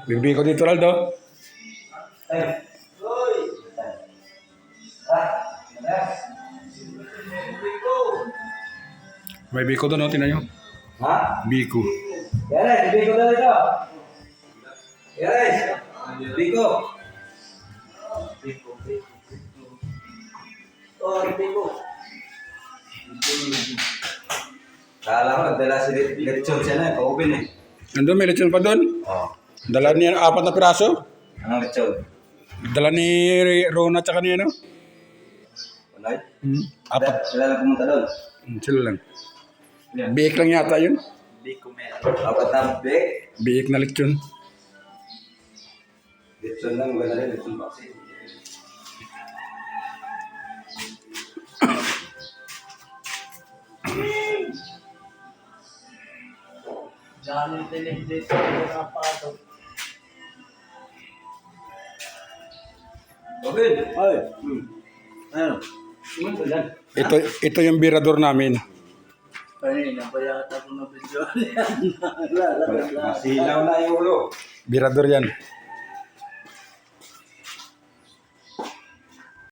Bibi ko dito, Raldo. May biko doon, no? Tingnan nyo. Ha? Biko. Yares, Biko daw ito. Yares, Biko. Oh, Biko. Kala ko nagdala si Lechon siya na, kaupin eh. Nandun, may lechon pa doon. Oo. Dala niya 4 na piraso. Anong Lechon? Dala ni Rona tsaka niya, no? Walay? 4. Sila lang pumunta doon. Sila lang. Biik lang yata yun. Biko meron. Apat na big. Biik na lechon. Lechon lang, wala rin Lechon boxing. Dami tinigdit sa mga pato. Okay. Ay. Ano? Sumunod ba yan? Ito yung birador namin. Kanina pa yata kung nabidyo. Masilaw na yung ulo. Birador yan.